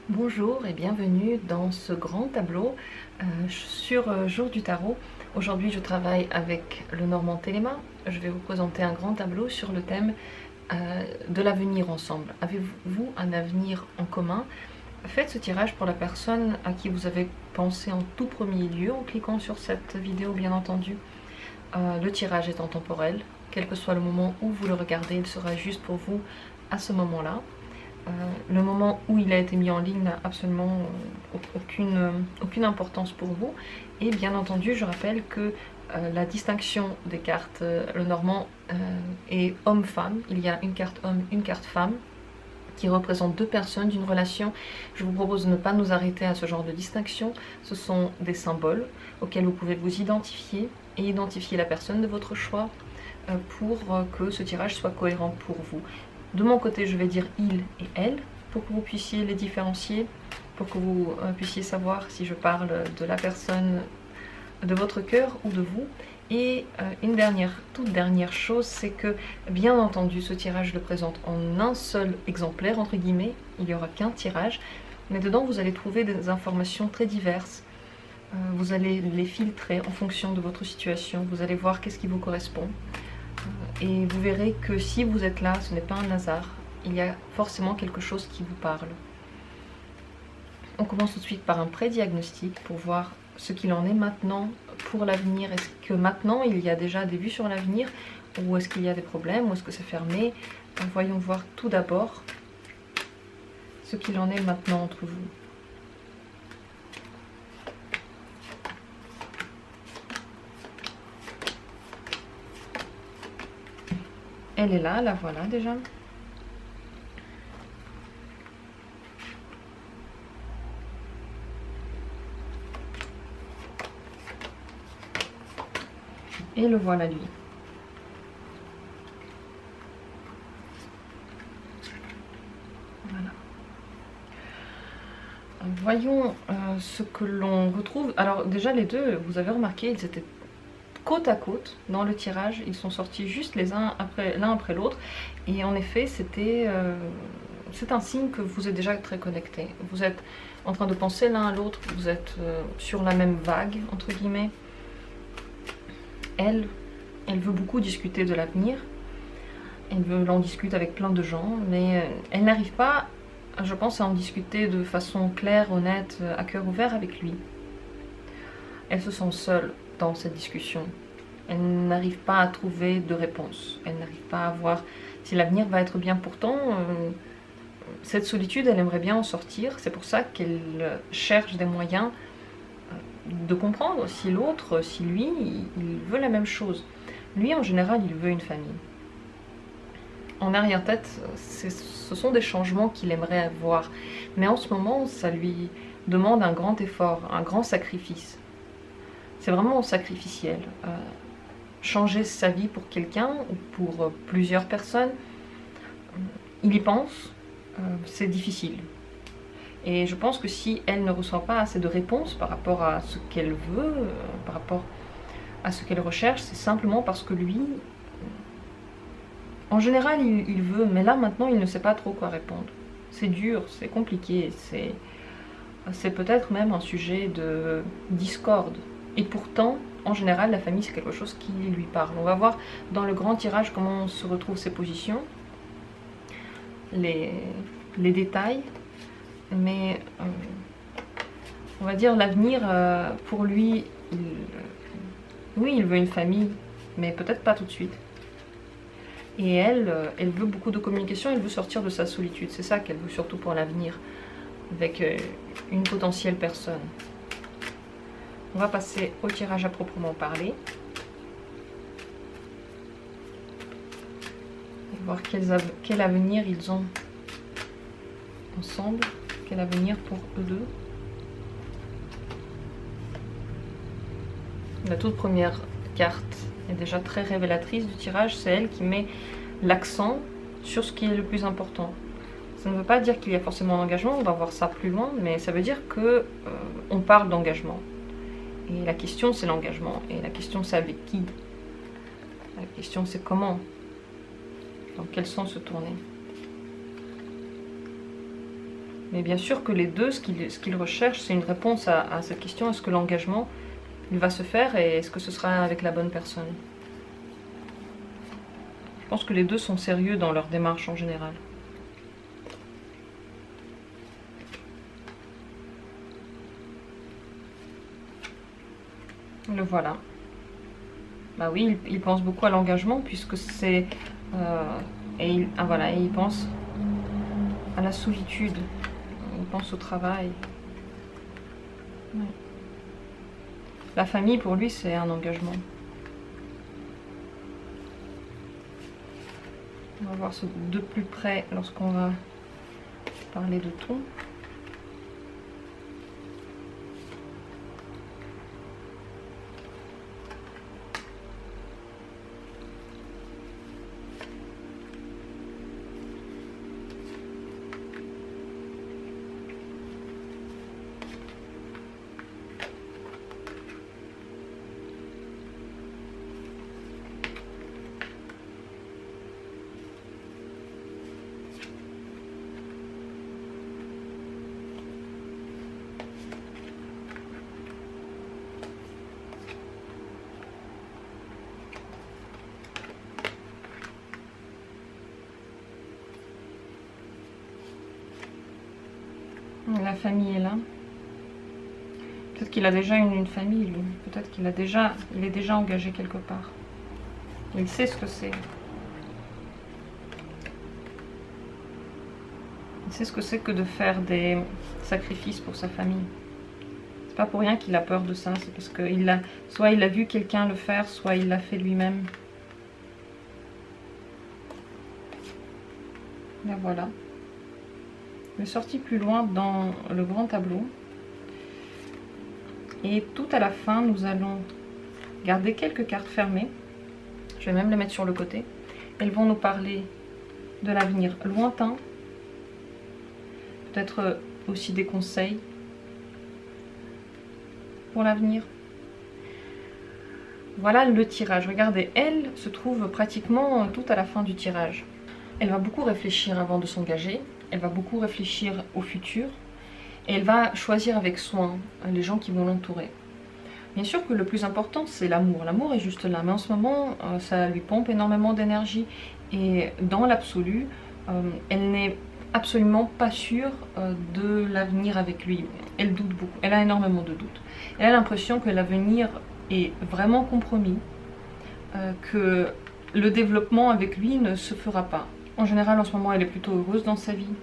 Bonjour et bienvenue dans ce grand tableau sur Jour du Tarot. Aujourd'hui je travaille avec le Normand Téléma. Je vais vous présenter un grand tableau sur le thème de l'avenir ensemble. Avez-vous un avenir en commun? Faites ce tirage pour la personne à qui vous avez pensé en tout premier lieu en cliquant sur cette vidéo bien entendu. Le tirage est intemporel, quel que soit le moment où vous le regardez, il sera juste pour vous à ce moment-là. Le moment où il a été mis en ligne n'a absolument aucune importance pour vous. Et bien entendu, je rappelle que la distinction des cartes, le Normand est homme-femme. Il y a une carte homme, une carte femme, qui représente deux personnes d'une relation. Je vous propose de ne pas nous arrêter à ce genre de distinction. Ce sont des symboles auxquels vous pouvez vous identifier et identifier la personne de votre choix pour que ce tirage soit cohérent pour vous. De mon côté, je vais dire il et elle pour que vous puissiez les différencier, pour que vous puissiez savoir si je parle de la personne de votre cœur ou de vous. Et une toute dernière chose, c'est que bien entendu ce tirage je le présente en un seul exemplaire, entre guillemets, il n'y aura qu'un tirage, mais dedans vous allez trouver des informations très diverses. Vous allez les filtrer en fonction de votre situation, vous allez voir qu'est-ce qui vous correspond. Et vous verrez que si vous êtes là, ce n'est pas un hasard, il y a forcément quelque chose qui vous parle. On commence tout de suite par un pré-diagnostic pour voir ce qu'il en est maintenant pour l'avenir. Est-ce que maintenant il y a déjà des vues sur l'avenir, ou est-ce qu'il y a des problèmes, ou est-ce que c'est fermé? Voyons voir tout d'abord ce qu'il en est maintenant entre vous. Elle est là, la voilà déjà. Et le voilà lui. Voilà. Voyons ce que l'on retrouve. Alors déjà les deux, vous avez remarqué, ils étaient côte à côte dans le tirage, ils sont sortis juste l'un après l'autre, et en effet c'est un signe que vous êtes déjà très connectés, vous êtes en train de penser l'un à l'autre, vous êtes sur la même vague entre guillemets. Elle veut beaucoup discuter de l'avenir, elle en discute avec plein de gens, mais elle n'arrive pas, je pense, à en discuter de façon claire, honnête, à cœur ouvert avec lui. Elle se sent seule dans cette discussion. Elle n'arrive pas à trouver de réponse. Elle n'arrive pas à voir si l'avenir va être bien. Pourtant, cette solitude, elle aimerait bien en sortir. C'est pour ça qu'elle cherche des moyens de comprendre si l'autre, si lui, il veut la même chose. Lui, en général, il veut une famille. En arrière-tête, ce sont des changements qu'il aimerait avoir. Mais en ce moment, ça lui demande un grand effort, un grand sacrifice. C'est vraiment sacrificiel. Changer sa vie pour quelqu'un ou pour plusieurs personnes, il y pense, c'est difficile. Et je pense que si elle ne reçoit pas assez de réponses par rapport à ce qu'elle veut, par rapport à ce qu'elle recherche, c'est simplement parce que lui, en général, il veut, mais là maintenant, il ne sait pas trop quoi répondre. C'est dur, c'est compliqué, c'est peut-être même un sujet de discorde. Et pourtant, en général, la famille, c'est quelque chose qui lui parle. On va voir dans le grand tirage comment se retrouvent ces positions, les détails. Mais on va dire l'avenir, pour lui, oui, il veut une famille, mais peut-être pas tout de suite. Et elle veut beaucoup de communication, elle veut sortir de sa solitude. C'est ça qu'elle veut surtout pour l'avenir, avec une potentielle personne. On va passer au tirage à proprement parler. Et voir quel avenir ils ont ensemble. Quel avenir pour eux deux. La toute première carte est déjà très révélatrice du tirage. C'est elle qui met l'accent sur ce qui est le plus important. Ça ne veut pas dire qu'il y a forcément un engagement, on va voir ça plus loin, mais ça veut dire que on parle d'engagement. Et la question, c'est l'engagement. Et la question, c'est avec qui. La question, c'est comment. Dans quel sens se tourner. Mais bien sûr que les deux, ce qu'ils recherchent, c'est une réponse à cette question, est-ce que l'engagement, il va se faire et est-ce que ce sera avec la bonne personne? Je pense que les deux sont sérieux dans leur démarche en général. Le voilà. Bah oui, il pense beaucoup à l'engagement puisque c'est... voilà, et il pense à la solitude. Il pense au travail. Ouais. La famille, pour lui, c'est un engagement. On va voir ce de plus près lorsqu'on va parler de tout. La famille est là. Peut-être qu'il a déjà une famille, lui. Peut-être qu'il il est déjà engagé quelque part. Il sait ce que c'est. Il sait ce que c'est que de faire des sacrifices pour sa famille. C'est pas pour rien qu'il a peur de ça. C'est parce que soit il a vu quelqu'un le faire, soit il l'a fait lui-même. Là voilà. Je vais sortir plus loin dans le grand tableau. Et tout à la fin, nous allons garder quelques cartes fermées. Je vais même les mettre sur le côté. Elles vont nous parler de l'avenir lointain. Peut-être aussi des conseils pour l'avenir. Voilà le tirage. Regardez, elle se trouve pratiquement tout à la fin du tirage. Elle va beaucoup réfléchir avant de s'engager. Elle va beaucoup réfléchir au futur. Et elle va choisir avec soin les gens qui vont l'entourer. Bien sûr que le plus important, c'est l'amour. L'amour est juste là. Mais en ce moment, ça lui pompe énormément d'énergie. Et dans l'absolu, elle n'est absolument pas sûre de l'avenir avec lui. Elle doute beaucoup. Elle a énormément de doutes. Elle a l'impression que l'avenir est vraiment compromis. Que le développement avec lui ne se fera pas. En général, en ce moment, elle est plutôt heureuse dans sa vie.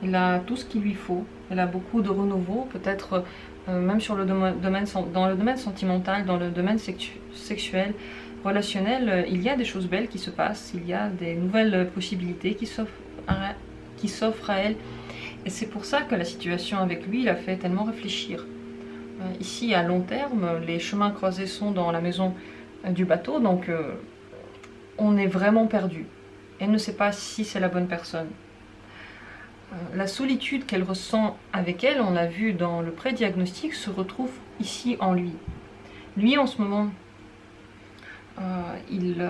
Elle a tout ce qu'il lui faut. Elle a beaucoup de renouveau, peut-être même sur dans le domaine sentimental, dans le domaine sexuel, relationnel. Il y a des choses belles qui se passent. Il y a des nouvelles possibilités qui s'offrent à elle. Et c'est pour ça que la situation avec lui l'a fait tellement réfléchir. Ici, à long terme, les chemins croisés sont dans la maison du bateau. Donc, on est vraiment perdu. Elle ne sait pas si c'est la bonne personne. La solitude qu'elle ressent avec elle, on l'a vu dans le pré-diagnostic, se retrouve ici en lui. Lui, en ce moment, il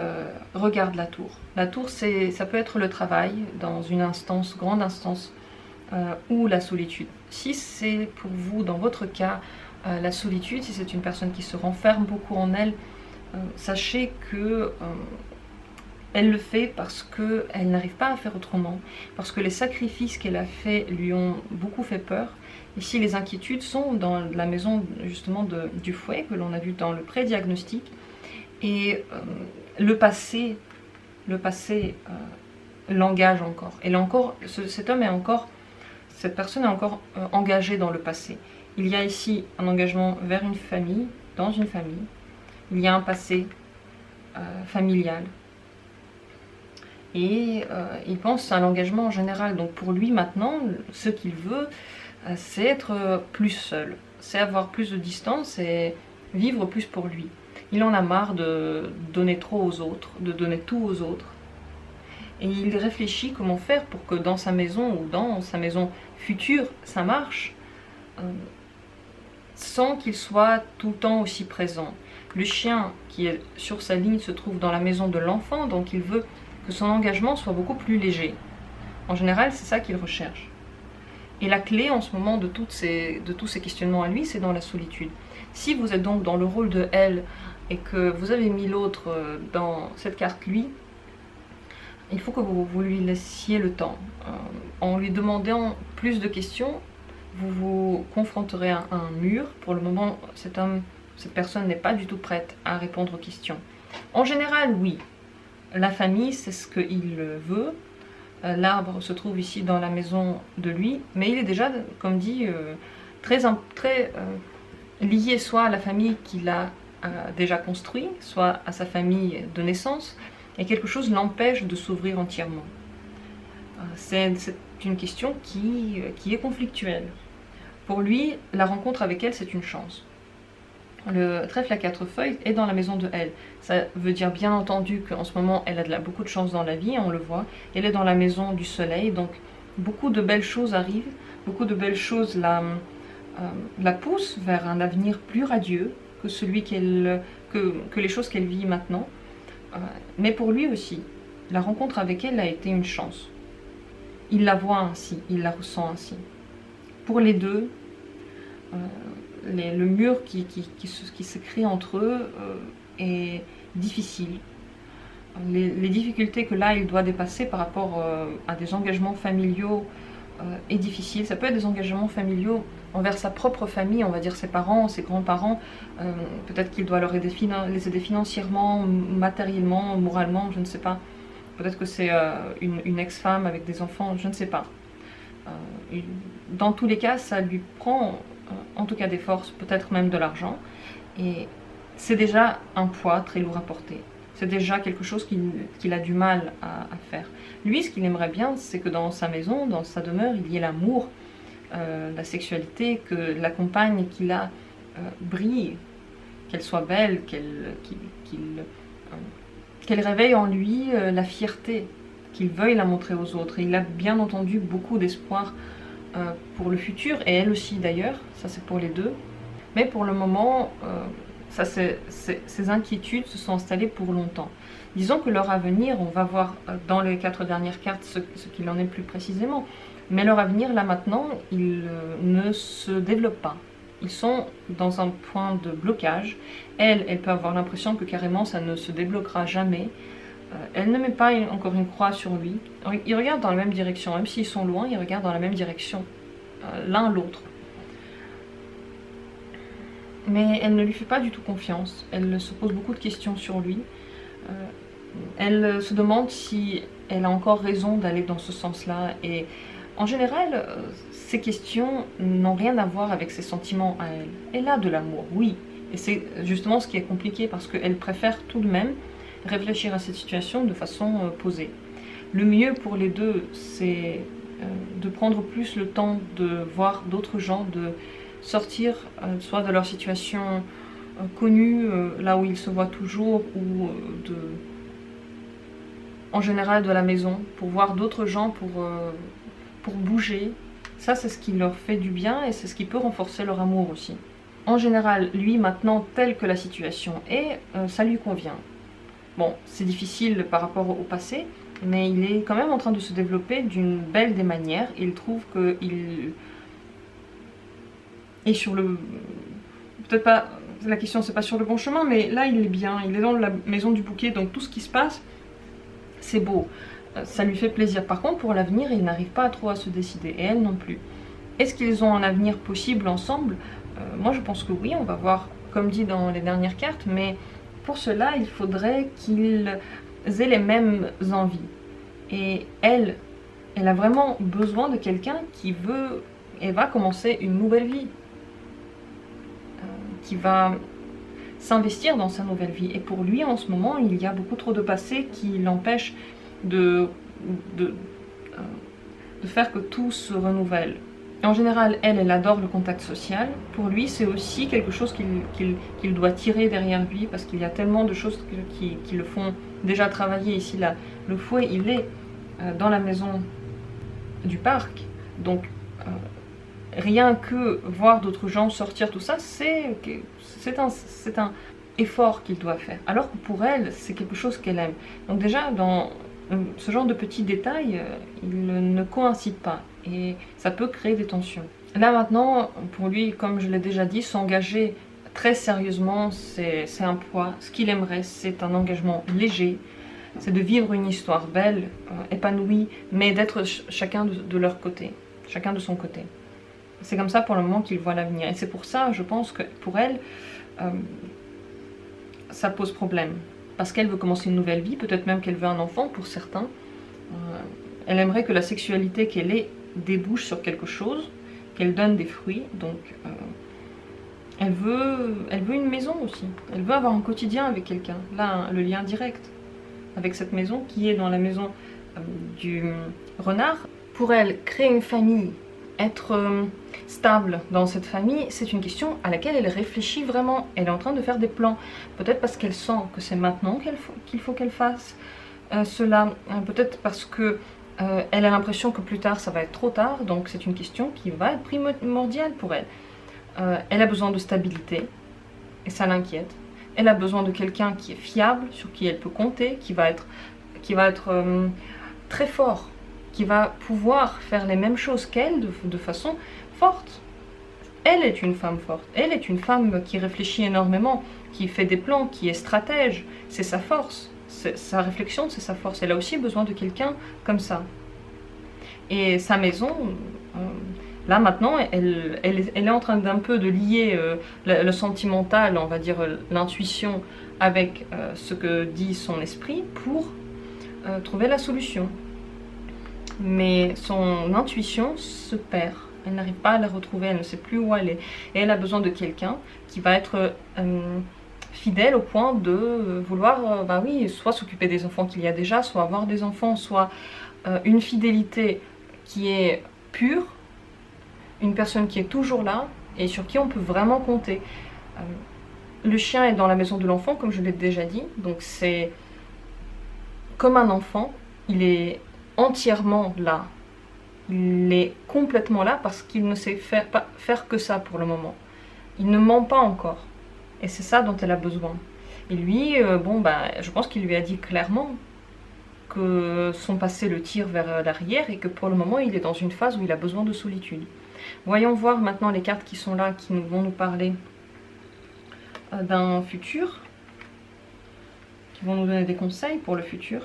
regarde la tour. La tour, ça peut être le travail dans une instance, grande instance, ou la solitude. Si c'est pour vous, dans votre cas, la solitude, si c'est une personne qui se renferme beaucoup en elle, sachez que elle le fait parce qu'elle n'arrive pas à faire autrement, parce que les sacrifices qu'elle a faits lui ont beaucoup fait peur. Ici, les inquiétudes sont dans la maison justement du fouet, que l'on a vu dans le pré-diagnostic. Et le passé l'engage encore. Et là encore, cette personne est encore engagée dans le passé. Il y a ici un engagement vers une famille, dans une famille. Il y a un passé familial. Et il pense à l'engagement en général. Donc pour lui maintenant, ce qu'il veut, c'est être plus seul. C'est avoir plus de distance et vivre plus pour lui. Il en a marre de donner trop aux autres, de donner tout aux autres. Et il réfléchit comment faire pour que dans sa maison ou dans sa maison future, ça marche, sans qu'il soit tout le temps aussi présent. Le chien qui est sur sa ligne se trouve dans la maison de l'enfant, donc il veut que son engagement soit beaucoup plus léger. En général, c'est ça qu'il recherche. Et la clé en ce moment de tous ces questionnements à lui, c'est dans la solitude. Si vous êtes donc dans le rôle de elle et que vous avez mis l'autre dans cette carte lui, il faut que vous lui laissiez le temps. En lui demandant plus de questions, vous vous confronterez à un mur. Pour le moment, cette personne n'est pas du tout prête à répondre aux questions. En général, oui. La famille, c'est ce qu'il veut. L'arbre se trouve ici dans la maison de lui, mais il est déjà, comme dit, très lié soit à la famille qu'il a déjà construite, soit à sa famille de naissance, et quelque chose l'empêche de s'ouvrir entièrement. C'est une question qui est conflictuelle. Pour lui, la rencontre avec elle, c'est une chance. Le trèfle à 4 feuilles est dans la maison de elle. Ça veut dire bien entendu qu'en ce moment, elle a beaucoup de chance dans la vie, on le voit. Elle est dans la maison du soleil, donc beaucoup de belles choses arrivent, beaucoup de belles choses la poussent vers un avenir plus radieux que celui que les choses qu'elle vit maintenant. Mais pour lui aussi, la rencontre avec elle a été une chance. Il la voit ainsi, il la ressent ainsi. Pour les deux, le mur qui se crée entre eux est difficile. Les difficultés que là il doit dépasser par rapport à des engagements familiaux est difficile. Ça peut être des engagements familiaux envers sa propre famille, on va dire ses parents, ses grands-parents. Peut-être qu'il doit les aider financièrement, matériellement, moralement, je ne sais pas. Peut-être que c'est une ex-femme avec des enfants, je ne sais pas. Dans tous les cas, ça lui prend en tout cas des forces, peut-être même de l'argent. Et c'est déjà un poids très lourd à porter. C'est déjà quelque chose qu'il a du mal à faire. Lui, ce qu'il aimerait bien, c'est que dans sa maison, dans sa demeure, il y ait l'amour, la sexualité, que la compagne qu'il a brille, qu'elle soit belle, qu'elle réveille en lui la fierté, qu'il veuille la montrer aux autres. Et il a bien entendu beaucoup d'espoir pour le futur, et elle aussi d'ailleurs, ça c'est pour les deux. Mais pour le moment, ces inquiétudes se sont installées pour longtemps. Disons que leur avenir, on va voir dans les 4 dernières cartes ce qu'il en est plus précisément, mais leur avenir là maintenant, il ne se développe pas. Ils sont dans un point de blocage. Elle peut avoir l'impression que carrément ça ne se débloquera jamais. Elle ne met pas encore une croix sur lui. Ils regardent dans la même direction, même s'ils sont loin, ils regardent dans la même direction, l'un l'autre. Mais elle ne lui fait pas du tout confiance. Elle se pose beaucoup de questions sur lui. Elle se demande si elle a encore raison d'aller dans ce sens-là. Et en général, ces questions n'ont rien à voir avec ses sentiments à elle. Elle a de l'amour, oui. Et c'est justement ce qui est compliqué parce qu'elle préfère tout de même réfléchir à cette situation de façon posée. Le mieux pour les deux, c'est de prendre plus le temps de voir d'autres gens, de sortir soit de leur situation connue, là où ils se voient toujours, ou en général de la maison, pour voir d'autres gens, pour bouger. Ça, c'est ce qui leur fait du bien et c'est ce qui peut renforcer leur amour aussi. En général, lui, maintenant, tel que la situation est, ça lui convient. Bon, c'est difficile par rapport au passé, mais il est quand même en train de se développer d'une belle des manières. Il trouve qu'il est sur le... Peut-être pas... La question, c'est pas sur le bon chemin, mais là, il est bien. Il est dans la maison du bouquet, donc tout ce qui se passe, c'est beau. Ça lui fait plaisir. Par contre, pour l'avenir, il n'arrive pas trop à se décider, et elle non plus. Est-ce qu'ils ont un avenir possible ensemble? Moi, je pense que oui, on va voir, comme dit dans les dernières cartes, mais... Pour cela, il faudrait qu'ils aient les mêmes envies. Et elle a vraiment besoin de quelqu'un qui veut et va commencer une nouvelle vie. Qui va s'investir dans sa nouvelle vie. Et pour lui, en ce moment, il y a beaucoup trop de passé qui l'empêche de faire que tout se renouvelle. En général, elle adore le contact social. Pour lui, c'est aussi quelque chose qu'il doit tirer derrière lui parce qu'il y a tellement de choses qui le font déjà travailler ici. Là, le fouet, il est dans la maison du parc. Donc, rien que voir d'autres gens sortir, tout ça, c'est un effort qu'il doit faire. Alors que pour elle, c'est quelque chose qu'elle aime. Donc déjà, dans ce genre de petits détails, il ne coïncide pas. et ça peut créer des tensions. Là maintenant, pour lui, comme je l'ai déjà dit, s'engager très sérieusement, c'est un poids. Ce qu'il aimerait, c'est un engagement léger, c'est de vivre une histoire belle, épanouie, mais d'être chacun de leur côté, chacun de son côté. C'est comme ça pour le moment qu'il voit l'avenir. Et c'est pour ça, je pense que pour elle, ça pose problème. Parce qu'elle veut commencer une nouvelle vie, peut-être même qu'elle veut un enfant pour certains. Elle aimerait que la sexualité qu'elle ait débouche sur quelque chose, qu'elle donne des fruits. Donc elle veut une maison aussi. Elle veut avoir un quotidien avec quelqu'un. Là, le lien direct avec cette maison qui est dans la maison du renard. Pour elle, créer une famille, être stable dans cette famille, c'est une question à laquelle elle réfléchit vraiment. Elle est en train de faire des plans. Peut-être parce qu'elle sent que c'est maintenant qu'il faut qu'elle fasse cela. Peut-être parce que elle a l'impression que plus tard ça va être trop tard. Donc c'est une question qui va être primordiale pour elle. Elle a besoin de stabilité et ça l'inquiète. Elle a besoin de quelqu'un qui est fiable, sur qui elle peut compter, qui va être très fort, qui va pouvoir faire les mêmes choses qu'elle de façon forte. Elle est une femme forte, elle est une femme qui réfléchit énormément, qui fait des plans, qui est stratège, c'est sa force, sa réflexion, c'est sa force. Elle a aussi besoin de quelqu'un comme ça. Et sa maison, là maintenant, elle est en train d'un peu de lier le sentimental, on va dire l'intuition, avec ce que dit son esprit pour trouver la solution. Mais son intuition se perd. Elle n'arrive pas à la retrouver, elle ne sait plus où elle est. Et elle a besoin de quelqu'un qui va être fidèle au point de vouloir, bah oui, soit s'occuper des enfants qu'il y a déjà, soit avoir des enfants, soit une fidélité qui est pure, une personne qui est toujours là et sur qui on peut vraiment compter. Le chien est dans la maison de l'enfant, comme je l'ai déjà dit, donc c'est comme un enfant, il est entièrement là. Il est complètement là parce qu'il ne sait faire que ça pour le moment. Il ne ment pas encore. Et c'est ça dont elle a besoin. Et lui, je pense qu'il lui a dit clairement que son passé le tire vers l'arrière et que pour le moment, il est dans une phase où il a besoin de solitude. Voyons voir maintenant les cartes qui sont là, qui vont nous parler d'un futur, qui vont nous donner des conseils pour le futur.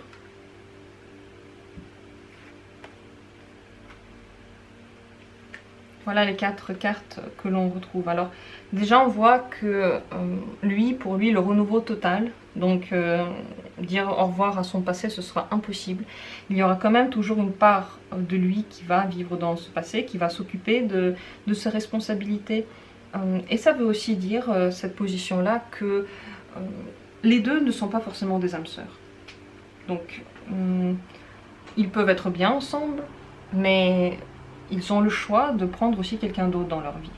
Voilà les 4 cartes que l'on retrouve. Alors déjà on voit que pour lui le renouveau total, donc dire au revoir à son passé ce sera impossible. Il y aura quand même toujours une part de lui qui va vivre dans ce passé, qui va s'occuper de ses responsabilités. Et ça veut aussi dire, cette position-là, que les deux ne sont pas forcément des âmes sœurs. Donc ils peuvent être bien ensemble, mais ils ont le choix de prendre aussi quelqu'un d'autre dans leur vie.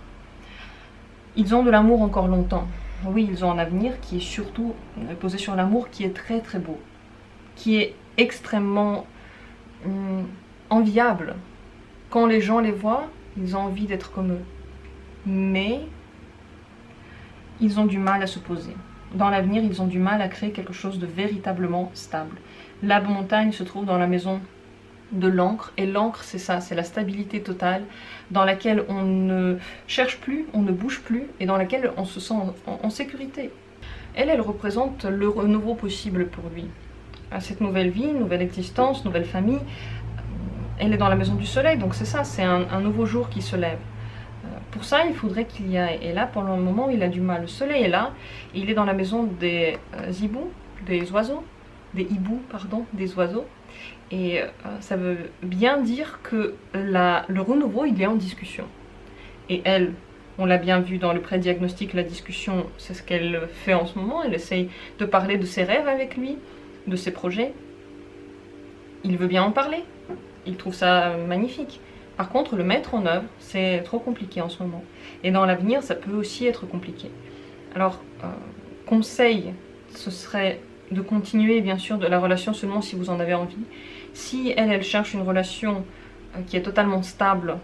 Ils ont de l'amour encore longtemps. Oui, ils ont un avenir qui est surtout posé sur l'amour, qui est très très beau, qui est extrêmement enviable. Quand les gens les voient, ils ont envie d'être comme eux. Mais ils ont du mal à se poser. Dans l'avenir, ils ont du mal à créer quelque chose de véritablement stable. La montagne se trouve dans la maison de l'encre, et l'encre c'est ça, c'est la stabilité totale dans laquelle on ne cherche plus, on ne bouge plus et dans laquelle on se sent en sécurité. Elle représente le renouveau possible pour lui. À cette nouvelle vie, nouvelle existence, nouvelle famille, elle est dans la maison du soleil, donc c'est ça, c'est un nouveau jour qui se lève. Pour ça, il faudrait qu'il y ait, et là pour le moment il a du mal. Le soleil est là, et il est dans la maison des hiboux, des oiseaux, des oiseaux. Et ça veut bien dire que le renouveau, il est en discussion. Et elle, on l'a bien vu dans le pré-diagnostic, la discussion, c'est ce qu'elle fait en ce moment. Elle essaye de parler de ses rêves avec lui, de ses projets. Il veut bien en parler. Il trouve ça magnifique. Par contre, le mettre en œuvre, c'est trop compliqué en ce moment. Et dans l'avenir, ça peut aussi être compliqué. Alors, conseil, ce serait de continuer bien sûr de la relation seulement si vous en avez envie. Si elle cherche une relation qui est totalement stable,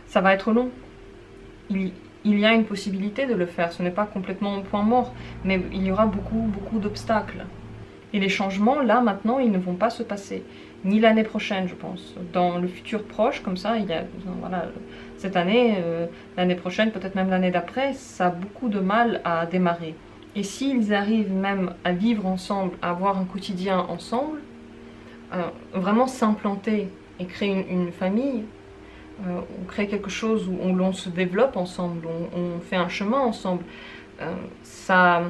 ça va être long. Il y a une possibilité de le faire, ce n'est pas complètement au point mort, mais il y aura beaucoup d'obstacles. Et les changements, là, maintenant, ils ne vont pas se passer. Ni l'année prochaine, je pense. Dans le futur proche, comme ça, il y a, voilà, cette année, l'année prochaine, peut-être même l'année d'après, ça a beaucoup de mal à démarrer. Et s'ils arrivent même à vivre ensemble, à avoir un quotidien ensemble, vraiment s'implanter et créer une famille, on crée quelque chose où l'on se développe ensemble, on fait un chemin ensemble, ça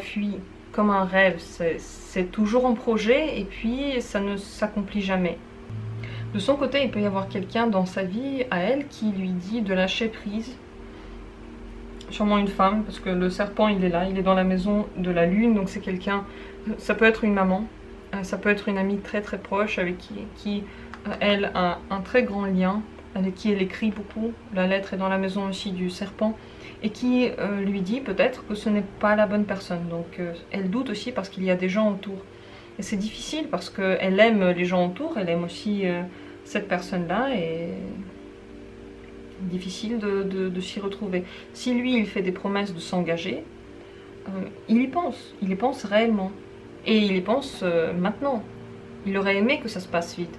fuit comme un rêve, c'est toujours un projet et puis ça ne s'accomplit jamais. De son côté, il peut y avoir quelqu'un dans sa vie, à elle, qui lui dit de lâcher prise. Sûrement une femme, parce que le serpent il est là, il est dans la maison de la lune, donc c'est quelqu'un, ça peut être une maman, ça peut être une amie très très proche avec qui elle a un très grand lien, avec qui elle écrit beaucoup, la lettre est dans la maison aussi du serpent, et qui lui dit peut-être que ce n'est pas la bonne personne. Donc elle doute aussi parce qu'il y a des gens autour. Et c'est difficile parce qu'elle aime les gens autour, elle aime aussi cette personne-là, et difficile de s'y retrouver. Si lui, il fait des promesses de s'engager, il y pense réellement. Et il y pense maintenant. Il aurait aimé que ça se passe vite.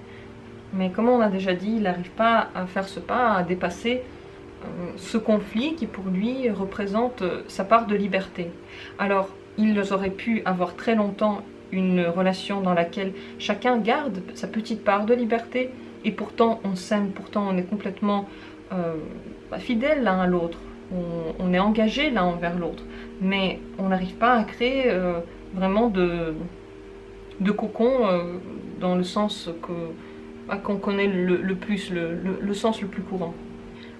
Mais comme on a déjà dit, il n'arrive pas à faire ce pas, à dépasser ce conflit qui pour lui représente sa part de liberté. Alors, ils auraient pu avoir très longtemps une relation dans laquelle chacun garde sa petite part de liberté, et pourtant on s'aime, pourtant on est complètement fidèles l'un à l'autre, on est engagés l'un envers l'autre, mais on n'arrive pas à créer vraiment de cocon dans le sens qu'on connaît le plus, le sens le plus courant.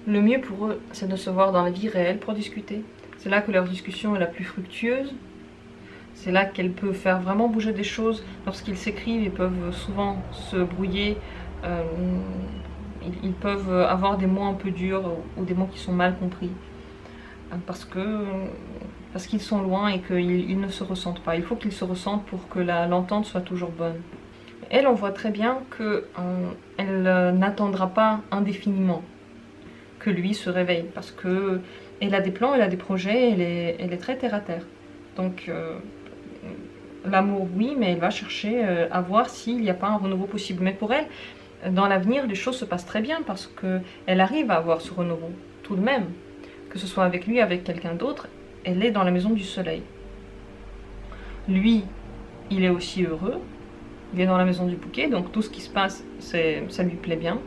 Le mieux pour eux, c'est de se voir dans la vie réelle pour discuter. C'est là que leur discussion est la plus fructueuse. C'est là qu'elle peut faire vraiment bouger des choses. Lorsqu'ils s'écrivent, ils peuvent souvent se brouiller. Ils peuvent avoir des mots un peu durs ou des mots qui sont mal compris. Parce qu'ils sont loin et qu'ils ne se ressentent pas. Il faut qu'ils se ressentent pour que l'entente soit toujours bonne. Elle, on voit très bien qu'elle n'attendra pas indéfiniment que lui se réveille, parce qu'elle a des plans, elle a des projets, elle est très terre à terre. Donc l'amour oui, mais elle va chercher à voir s'il n'y a pas un renouveau possible. Mais pour elle, dans l'avenir, les choses se passent très bien, parce qu'elle arrive à avoir ce renouveau, tout de même. Que ce soit avec lui, avec quelqu'un d'autre, elle est dans la maison du soleil. Lui, il est aussi heureux, il est dans la maison du bouquet, donc tout ce qui se passe, ça lui plaît bien.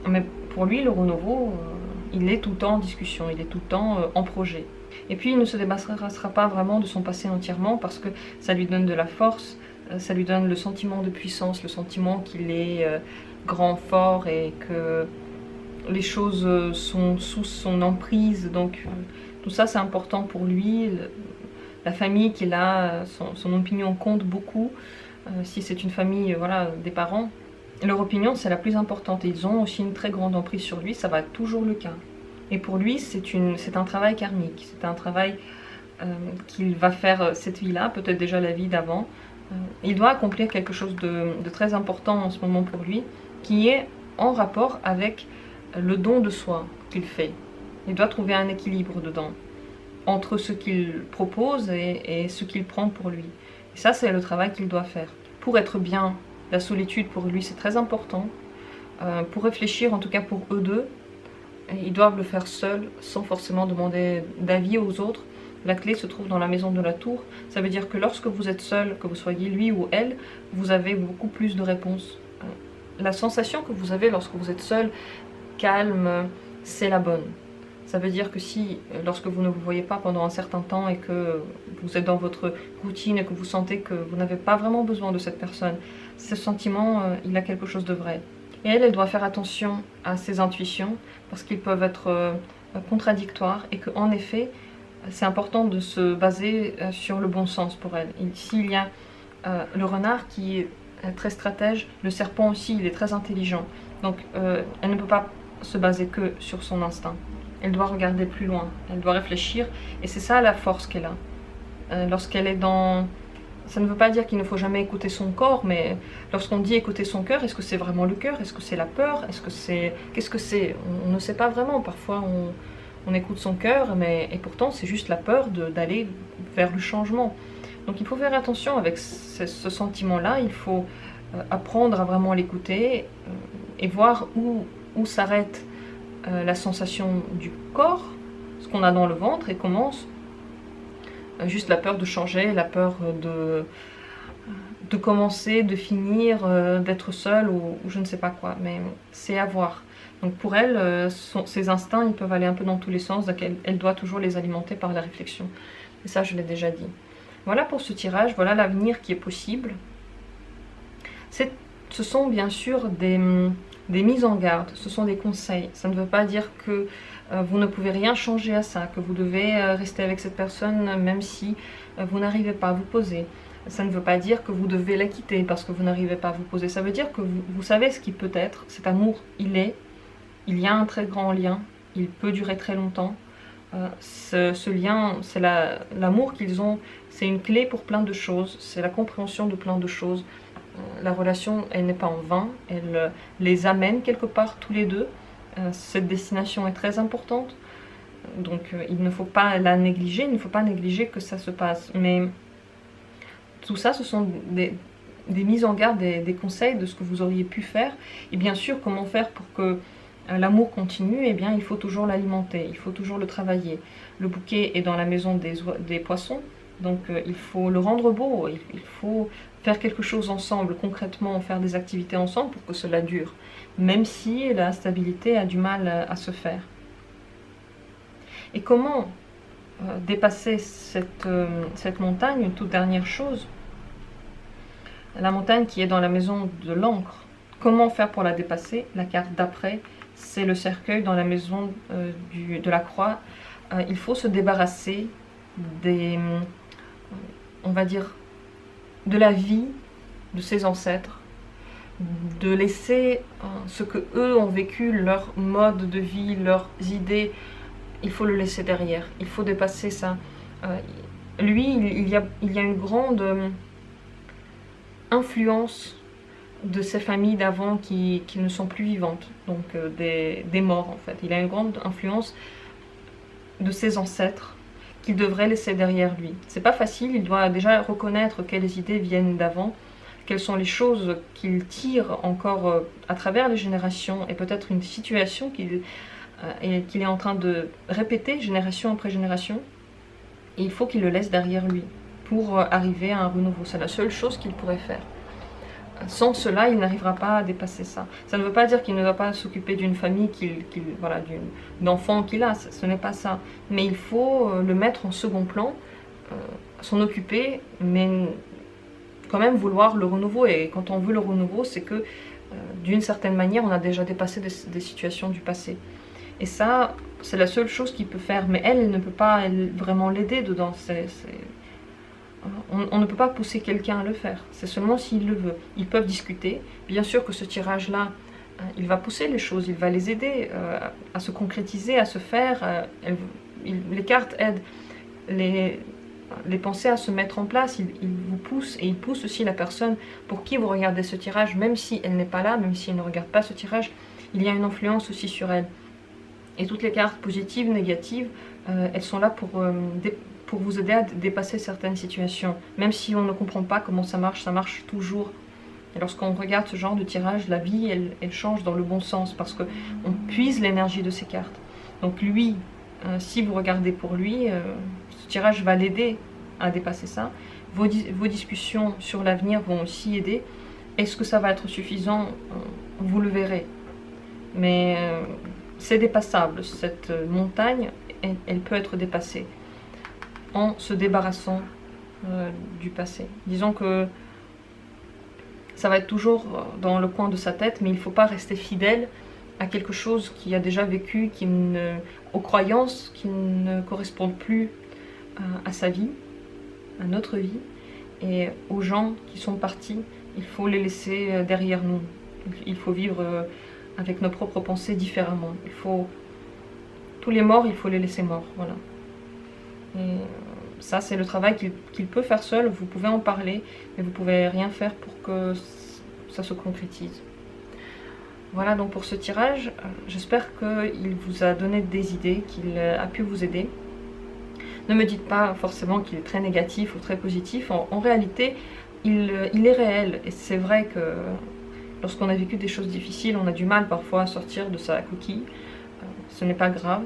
Mais pour lui, le renouveau, il est tout le temps en discussion, il est tout le temps en projet. Et puis il ne se débarrassera pas vraiment de son passé entièrement, parce que ça lui donne de la force, ça lui donne le sentiment de puissance, le sentiment qu'il est grand, fort, et que les choses sont sous son emprise. Donc tout ça, c'est important pour lui. La famille qu'il a, son opinion compte beaucoup. Si c'est une famille, voilà, des parents, leur opinion, c'est la plus importante. Et ils ont aussi une très grande emprise sur lui, ça va être toujours le cas. Et pour lui, c'est un travail karmique, c'est un travail qu'il va faire cette vie-là, peut-être déjà la vie d'avant. Il doit accomplir quelque chose de très important en ce moment pour lui, qui est en rapport avec le don de soi qu'il fait. Il doit trouver un équilibre dedans, entre ce qu'il propose et ce qu'il prend pour lui. Et ça, c'est le travail qu'il doit faire. Pour être bien, la solitude pour lui, c'est très important. Pour réfléchir, en tout cas pour eux deux, ils doivent le faire seuls, sans forcément demander d'avis aux autres. La clé se trouve dans la maison de la tour. Ça veut dire que lorsque vous êtes seul, que vous soyez lui ou elle, vous avez beaucoup plus de réponses. La sensation que vous avez lorsque vous êtes seul, calme, c'est la bonne. Ça veut dire que si, lorsque vous ne vous voyez pas pendant un certain temps et que vous êtes dans votre routine et que vous sentez que vous n'avez pas vraiment besoin de cette personne, ce sentiment, il a quelque chose de vrai. Et elle doit faire attention à ses intuitions, parce qu'ils peuvent être contradictoires, et qu'en effet, c'est important de se baser sur le bon sens pour elle. S'il y a le renard qui est très stratège, le serpent aussi, il est très intelligent. Donc elle ne peut pas se baser que sur son instinct. Elle doit regarder plus loin, elle doit réfléchir, et c'est ça la force qu'elle a. Lorsqu'elle est dans... Ça ne veut pas dire qu'il ne faut jamais écouter son corps, mais lorsqu'on dit écouter son cœur, est-ce que c'est vraiment le cœur? Est-ce que c'est la peur? Est-ce que c'est... Qu'est-ce que c'est? On ne sait pas vraiment. Parfois on écoute son cœur, et pourtant c'est juste la peur d'aller vers le changement. Donc il faut faire attention avec ce sentiment-là, il faut apprendre à vraiment l'écouter et voir où s'arrête la sensation du corps, ce qu'on a dans le ventre, et commence juste la peur de changer, la peur de commencer, de finir, d'être seule ou je ne sais pas quoi, mais c'est à voir. Donc pour elle, ses instincts, ils peuvent aller un peu dans tous les sens, donc elle doit toujours les alimenter par la réflexion. Et ça, je l'ai déjà dit. Voilà pour ce tirage, voilà l'avenir qui est possible. Ce sont bien sûr des mises en garde, ce sont des conseils. Ça ne veut pas dire que vous ne pouvez rien changer à ça, que vous devez rester avec cette personne même si vous n'arrivez pas à vous poser. Ça ne veut pas dire que vous devez la quitter parce que vous n'arrivez pas à vous poser. Ça veut dire que vous savez ce qui peut être. Cet amour, il y a un très grand lien, il peut durer très longtemps. Ce lien, c'est l'amour qu'ils ont, c'est une clé pour plein de choses, c'est la compréhension de plein de choses. La relation, elle n'est pas en vain, elle les amène quelque part tous les deux. Cette destination est très importante, donc il ne faut pas la négliger, il ne faut pas négliger que ça se passe. Mais tout ça, ce sont des mises en garde, des conseils de ce que vous auriez pu faire. Et bien sûr, comment faire pour que l'amour continue? Eh bien, il faut toujours l'alimenter, il faut toujours le travailler. Le bouquet est dans la maison des poissons, donc il faut le rendre beau, il faut faire quelque chose ensemble, concrètement, faire des activités ensemble pour que cela dure, même si la stabilité a du mal à se faire. Et comment dépasser cette montagne? Une toute dernière chose, la montagne qui est dans la maison de l'encre. Comment faire pour la dépasser? La carte d'après, c'est le cercueil dans la maison de la croix. Il faut se débarrasser on va dire, de la vie de ses ancêtres, de laisser ce que eux ont vécu, leur mode de vie, leurs idées, il faut le laisser derrière, il faut dépasser ça. Lui, il y a une grande influence de ces familles d'avant qui ne sont plus vivantes, donc des morts en fait. Il a une grande influence de ses ancêtres qu'il devrait laisser derrière lui. C'est pas facile, il doit déjà reconnaître quelles idées viennent d'avant, quelles sont les choses qu'il tire encore à travers les générations, et peut-être une situation qu'il est en train de répéter génération après génération, et il faut qu'il le laisse derrière lui pour arriver à un renouveau. C'est la seule chose qu'il pourrait faire. Sans cela, il n'arrivera pas à dépasser ça. Ça ne veut pas dire qu'il ne doit pas s'occuper d'une famille, voilà, d'enfants qu'il a, ce n'est pas ça. Mais il faut le mettre en second plan, s'en occuper, mais quand même vouloir le renouveau. Et quand on veut le renouveau, c'est que d'une certaine manière, on a déjà dépassé des situations du passé. Et ça, c'est la seule chose qu'il peut faire. Mais elle ne peut pas vraiment l'aider dedans. On ne peut pas pousser quelqu'un à le faire, c'est seulement s'il le veut. Ils peuvent discuter, bien sûr que ce tirage-là, il va pousser les choses, il va les aider à se concrétiser, à se faire. Les cartes aident les pensées à se mettre en place, ils vous poussent, et ils poussent aussi la personne pour qui vous regardez ce tirage, même si elle n'est pas là, même si elle ne regarde pas ce tirage, il y a une influence aussi sur elle. Et toutes les cartes positives, négatives, elles sont là pour vous aider à dépasser certaines situations. Même si on ne comprend pas comment ça marche toujours. Et lorsqu'on regarde ce genre de tirage, la vie, elle change dans le bon sens, parce qu'on puise l'énergie de ces cartes. Donc lui, si vous regardez pour lui, ce tirage va l'aider à dépasser ça. Vos discussions sur l'avenir vont aussi aider. Est-ce que ça va être suffisant? Vous le verrez. Mais c'est dépassable. Cette montagne, elle peut être dépassée en se débarrassant du passé. Disons que ça va être toujours dans le coin de sa tête, mais il ne faut pas rester fidèle à quelque chose qui a déjà vécu, aux croyances qui ne correspondent plus à sa vie, à notre vie, et aux gens qui sont partis, il faut les laisser derrière nous. Il faut vivre avec nos propres pensées différemment. Tous les morts, il faut les laisser morts, voilà. Et ça, c'est le travail qu'il peut faire seul. Vous pouvez en parler, mais vous pouvez rien faire pour que ça se concrétise. Voilà donc pour ce tirage. J'espère qu'il vous a donné des idées, qu'il a pu vous aider. Ne me dites pas forcément qu'il est très négatif ou très positif. En réalité, il est réel. Et c'est vrai que lorsqu'on a vécu des choses difficiles, on a du mal parfois à sortir de sa coquille. Ce n'est pas grave.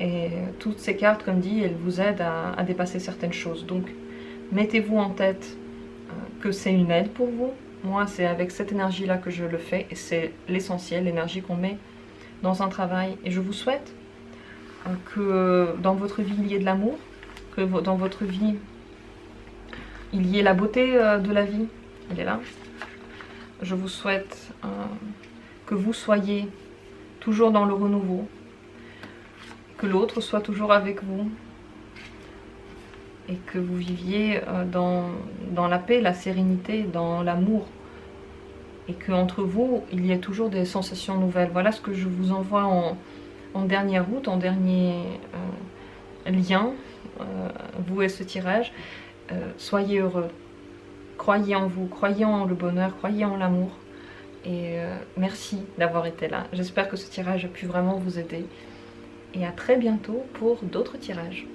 Et toutes ces cartes, comme dit, elles vous aident à dépasser certaines choses. Donc, mettez-vous en tête que c'est une aide pour vous. Moi, c'est avec cette énergie-là que je le fais. Et c'est l'essentiel, l'énergie qu'on met dans un travail. Et je vous souhaite que dans votre vie, il y ait de l'amour. Que dans votre vie, il y ait la beauté de la vie. Elle est là. Je vous souhaite que vous soyez toujours dans le renouveau. Que l'autre soit toujours avec vous et que vous viviez dans la paix, la sérénité, dans l'amour et qu'entre vous, il y ait toujours des sensations nouvelles. Voilà ce que je vous envoie en dernière route, en dernier lien, vous et ce tirage. Soyez heureux, croyez en vous, croyez en le bonheur, croyez en l'amour et merci d'avoir été là. J'espère que ce tirage a pu vraiment vous aider. Et à très bientôt pour d'autres tirages.